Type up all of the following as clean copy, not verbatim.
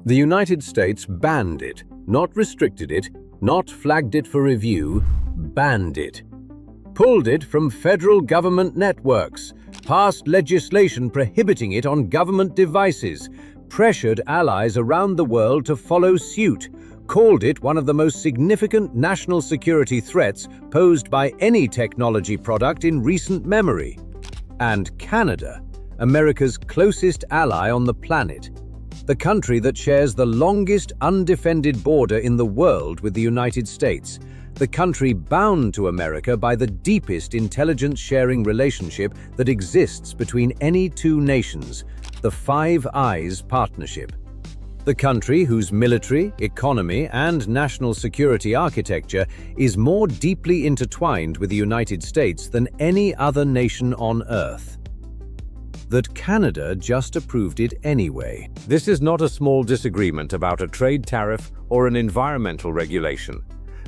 The United States banned it, not restricted it, not flagged it for review, banned it. Pulled it from federal government networks, passed legislation prohibiting it on government devices, pressured allies around the world to follow suit, called it one of the most significant national security threats posed by any technology product in recent memory. And Canada, America's closest ally on the planet, the country that shares the longest undefended border in the world with the United States, the country bound to America by the deepest intelligence-sharing relationship that exists between any two nations, the Five Eyes Partnership. The country whose military, economy, and national security architecture is more deeply intertwined with the United States than any other nation on Earth. That Canada just approved it anyway. This is not a small disagreement about a trade tariff or an environmental regulation.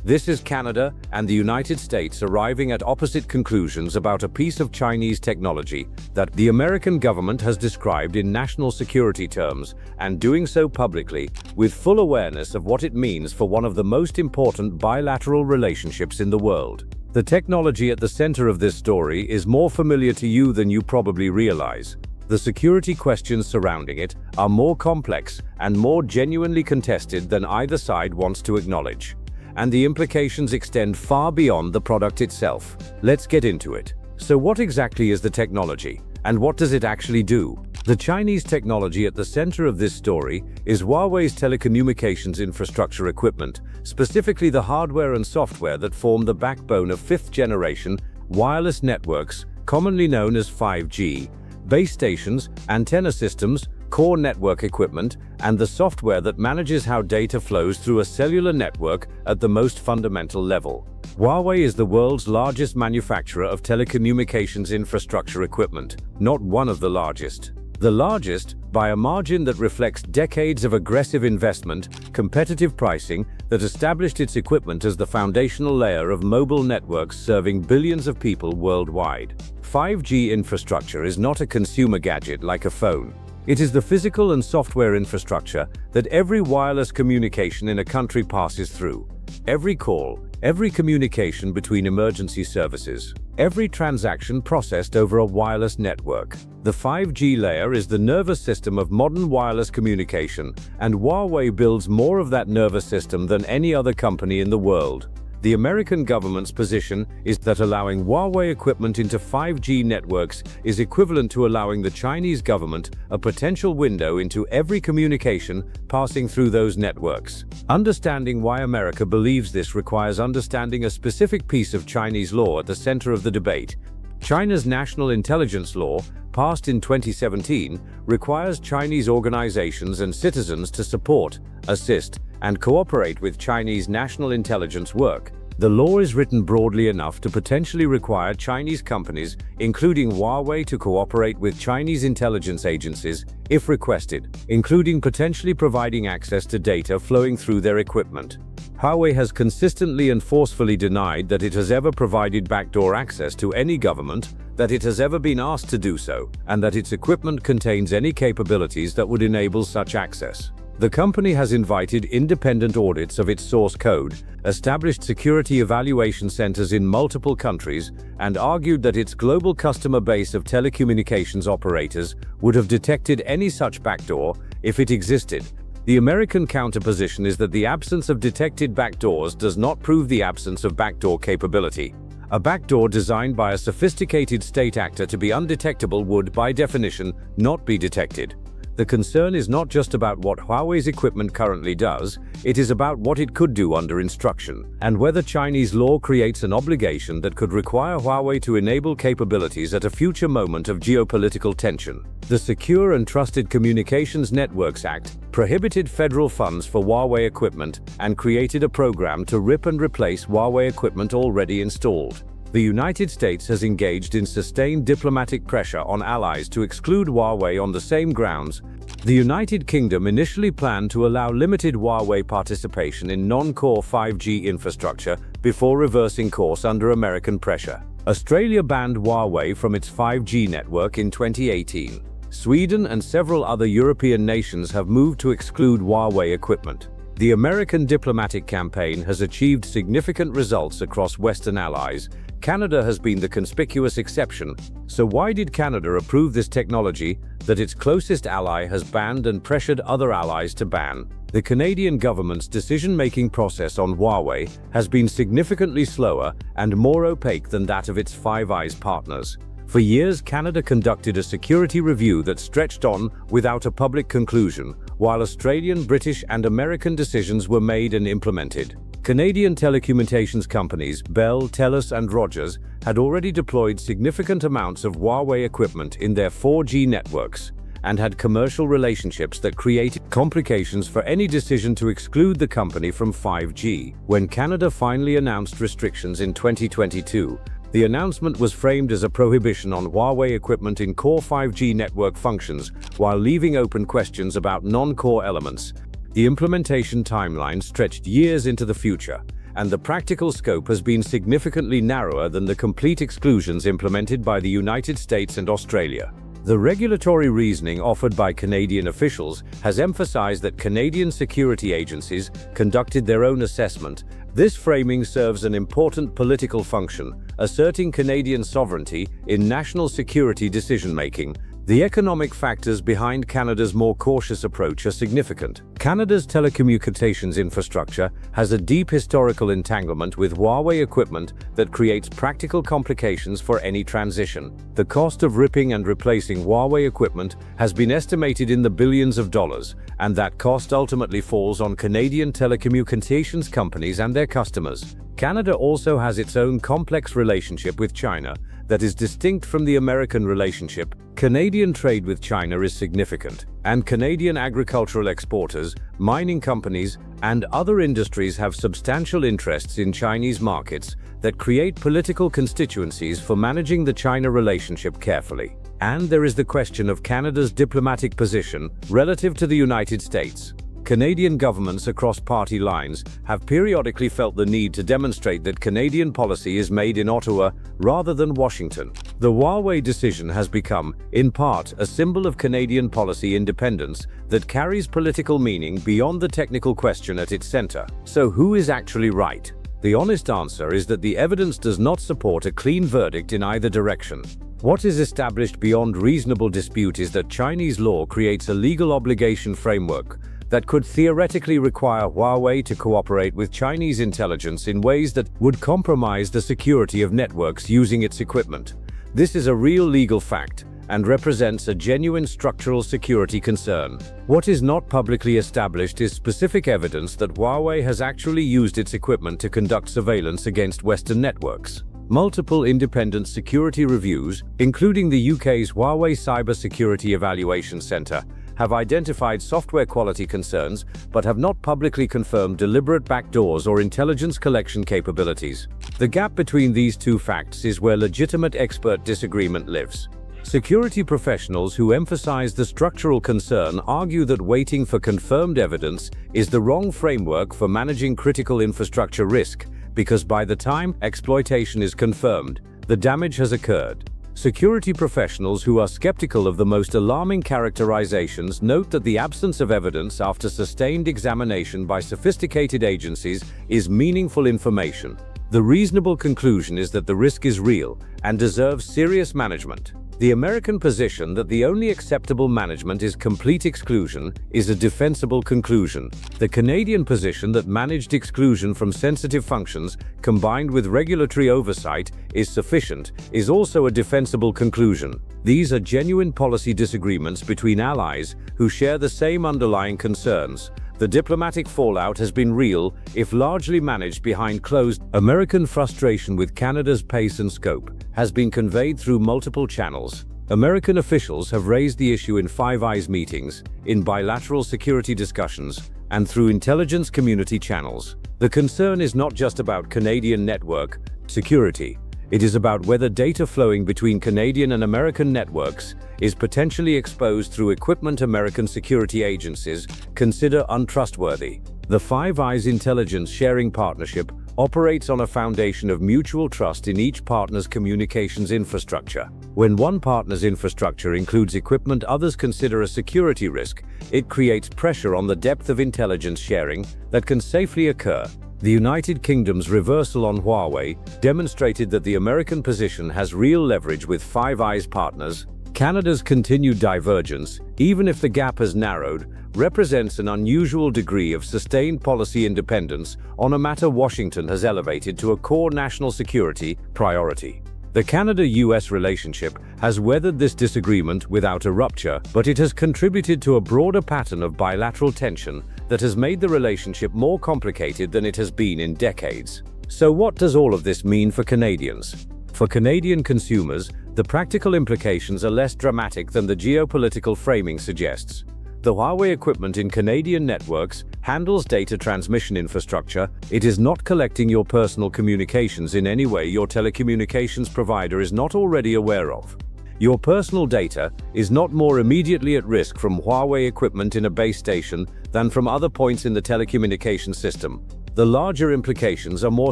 This is Canada and the United States arriving at opposite conclusions about a piece of Chinese technology that the American government has described in national security terms, and doing so publicly with full awareness of what it means for one of the most important bilateral relationships in the world. The technology at the center of this story is more familiar to you than you probably realize. The security questions surrounding it are more complex and more genuinely contested than either side wants to acknowledge. And the implications extend far beyond the product itself. Let's get into it. So what exactly is the technology, and what does it actually do? The Chinese technology at the center of this story is Huawei's telecommunications infrastructure equipment, specifically the hardware and software that form the backbone of fifth-generation wireless networks, commonly known as 5G, base stations, antenna systems, core network equipment, and the software that manages how data flows through a cellular network at the most fundamental level. Huawei is the world's largest manufacturer of telecommunications infrastructure equipment, not one of the largest. The largest, by a margin that reflects decades of aggressive investment, competitive pricing that established its equipment as the foundational layer of mobile networks serving billions of people worldwide. 5G infrastructure is not a consumer gadget like a phone. It is the physical and software infrastructure that every wireless communication in a country passes through. Every call, every communication between emergency services, every transaction processed over a wireless network. The 5G layer is the nervous system of modern wireless communication, and Huawei builds more of that nervous system than any other company in the world. The American government's position is that allowing Huawei equipment into 5G networks is equivalent to allowing the Chinese government a potential window into every communication passing through those networks. Understanding why America believes this requires understanding a specific piece of Chinese law at the center of the debate. China's National Intelligence Law, passed in 2017, requires Chinese organizations and citizens to support, assist, and cooperate with Chinese national intelligence work. The law is written broadly enough to potentially require Chinese companies, including Huawei, to cooperate with Chinese intelligence agencies if requested, including potentially providing access to data flowing through their equipment. Huawei has consistently and forcefully denied that it has ever provided backdoor access to any government, that it has ever been asked to do so, and that its equipment contains any capabilities that would enable such access. The company has invited independent audits of its source code, established security evaluation centers in multiple countries, and argued that its global customer base of telecommunications operators would have detected any such backdoor if it existed. The American counterposition is that the absence of detected backdoors does not prove the absence of backdoor capability. A backdoor designed by a sophisticated state actor to be undetectable would, by definition, not be detected. The concern is not just about what Huawei's equipment currently does, it is about what it could do under instruction, and whether Chinese law creates an obligation that could require Huawei to enable capabilities at a future moment of geopolitical tension. The Secure and Trusted Communications Networks Act prohibited federal funds for Huawei equipment and created a program to rip and replace Huawei equipment already installed. The United States has engaged in sustained diplomatic pressure on allies to exclude Huawei on the same grounds. The United Kingdom initially planned to allow limited Huawei participation in non-core 5G infrastructure before reversing course under American pressure. Australia banned Huawei from its 5G network in 2018. Sweden and several other European nations have moved to exclude Huawei equipment. The American diplomatic campaign has achieved significant results across Western allies. Canada has been the conspicuous exception. So why did Canada approve this technology that its closest ally has banned and pressured other allies to ban? The Canadian government's decision-making process on Huawei has been significantly slower and more opaque than that of its Five Eyes partners. For years, Canada conducted a security review that stretched on without a public conclusion, while Australian, British, and American decisions were made and implemented. Canadian telecommunications companies Bell, Telus, and Rogers had already deployed significant amounts of Huawei equipment in their 4G networks and had commercial relationships that created complications for any decision to exclude the company from 5G. When Canada finally announced restrictions in 2022, the announcement was framed as a prohibition on Huawei equipment in core 5G network functions, while leaving open questions about non-core elements. The implementation timeline stretched years into the future, and the practical scope has been significantly narrower than the complete exclusions implemented by the United States and Australia. The regulatory reasoning offered by Canadian officials has emphasized that Canadian security agencies conducted their own assessment. This framing serves an important political function, asserting Canadian sovereignty in national security decision-making. The economic factors behind Canada's more cautious approach are significant. Canada's telecommunications infrastructure has a deep historical entanglement with Huawei equipment that creates practical complications for any transition. The cost of ripping and replacing Huawei equipment has been estimated in the billions of dollars, and that cost ultimately falls on Canadian telecommunications companies and their customers. Canada also has its own complex relationship with China that is distinct from the American relationship. Canadian trade with China is significant, and Canadian agricultural exporters, mining companies, and other industries have substantial interests in Chinese markets that create political constituencies for managing the China relationship carefully. And there is the question of Canada's diplomatic position relative to the United States. Canadian governments across party lines have periodically felt the need to demonstrate that Canadian policy is made in Ottawa rather than Washington. The Huawei decision has become, in part, a symbol of Canadian policy independence that carries political meaning beyond the technical question at its center. So who is actually right? The honest answer is that the evidence does not support a clean verdict in either direction. What is established beyond reasonable dispute is that Chinese law creates a legal obligation framework that could theoretically require Huawei to cooperate with Chinese intelligence in ways that would compromise the security of networks using its equipment. This is a real legal fact and represents a genuine structural security concern. What is not publicly established is specific evidence that Huawei has actually used its equipment to conduct surveillance against Western networks. Multiple independent security reviews, including the UK's Huawei Cyber Security Evaluation Centre, have identified software quality concerns but have not publicly confirmed deliberate backdoors or intelligence collection capabilities. The gap between these two facts is where legitimate expert disagreement lives. Security professionals who emphasize the structural concern argue that waiting for confirmed evidence is the wrong framework for managing critical infrastructure risk, because by the time exploitation is confirmed, the damage has occurred. Security professionals who are skeptical of the most alarming characterizations note that the absence of evidence after sustained examination by sophisticated agencies is meaningful information. The reasonable conclusion is that the risk is real and deserves serious management. The American position that the only acceptable management is complete exclusion is a defensible conclusion. The Canadian position that managed exclusion from sensitive functions combined with regulatory oversight is sufficient is also a defensible conclusion. These are genuine policy disagreements between allies who share the same underlying concerns. The diplomatic fallout has been real, if largely managed behind closed. American frustration with Canada's pace and scope has been conveyed through multiple channels. American officials have raised the issue in Five Eyes meetings, in bilateral security discussions, and through intelligence community channels. The concern is not just about Canadian network security. It is about whether data flowing between Canadian and American networks is potentially exposed through equipment American security agencies consider untrustworthy. The Five Eyes intelligence sharing partnership operates on a foundation of mutual trust in each partner's communications infrastructure. When one partner's infrastructure includes equipment others consider a security risk, it creates pressure on the depth of intelligence sharing that can safely occur. The United Kingdom's reversal on Huawei demonstrated that the American position has real leverage with Five Eyes partners. Canada's continued divergence, even if the gap has narrowed, represents an unusual degree of sustained policy independence on a matter Washington has elevated to a core national security priority. The Canada-US relationship has weathered this disagreement without a rupture, but it has contributed to a broader pattern of bilateral tension that has made the relationship more complicated than it has been in decades. So what does all of this mean for Canadians? For Canadian consumers, the practical implications are less dramatic than the geopolitical framing suggests. The Huawei equipment in Canadian networks handles data transmission infrastructure. It is not collecting your personal communications in any way your telecommunications provider is not already aware of. Your personal data is not more immediately at risk from Huawei equipment in a base station than from other points in the telecommunications system. The larger implications are more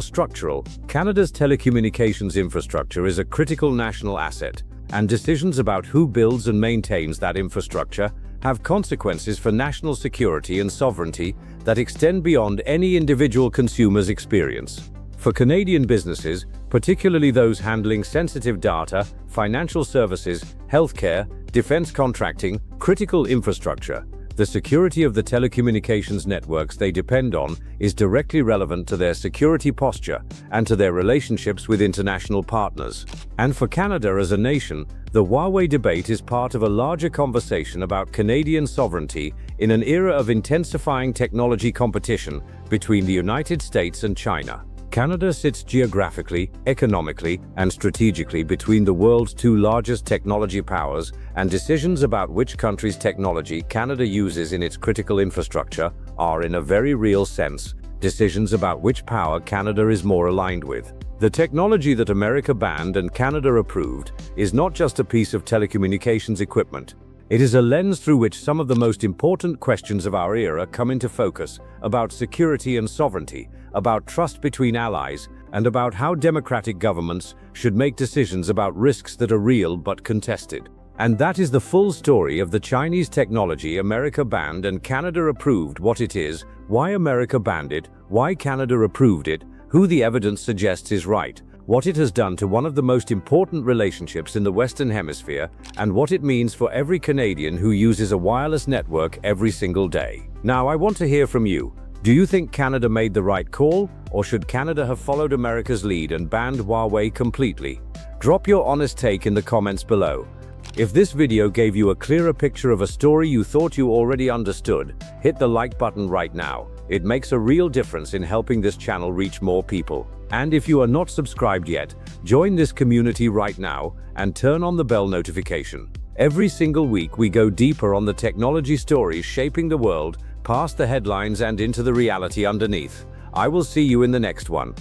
structural. Canada's telecommunications infrastructure is a critical national asset, and decisions about who builds and maintains that infrastructure have consequences for national security and sovereignty that extend beyond any individual consumer's experience. For Canadian businesses, particularly those handling sensitive data, financial services, healthcare, defense contracting, critical infrastructure, the security of the telecommunications networks they depend on is directly relevant to their security posture and to their relationships with international partners. And for Canada as a nation, the Huawei debate is part of a larger conversation about Canadian sovereignty in an era of intensifying technology competition between the United States and China. Canada sits geographically, economically, and strategically between the world's two largest technology powers, and decisions about which country's technology Canada uses in its critical infrastructure are, in a very real sense, decisions about which power Canada is more aligned with. The technology that America banned and Canada approved is not just a piece of telecommunications equipment. It is a lens through which some of the most important questions of our era come into focus, about security and sovereignty, about trust between allies, and about how democratic governments should make decisions about risks that are real but contested. And that is the full story of the Chinese technology America banned and Canada approved, what it is, why America banned it, why Canada approved it, who the evidence suggests is right, what it has done to one of the most important relationships in the Western Hemisphere, and what it means for every Canadian who uses a wireless network every single day. Now, I want to hear from you. Do you think Canada made the right call, or should Canada have followed America's lead and banned Huawei completely? Drop your honest take in the comments below. If this video gave you a clearer picture of a story you thought you already understood, hit the like button right now. It makes a real difference in helping this channel reach more people. And if you are not subscribed yet, join this community right now and turn on the bell notification. Every single week we go deeper on the technology stories shaping the world, past the headlines and into the reality underneath. I will see you in the next one.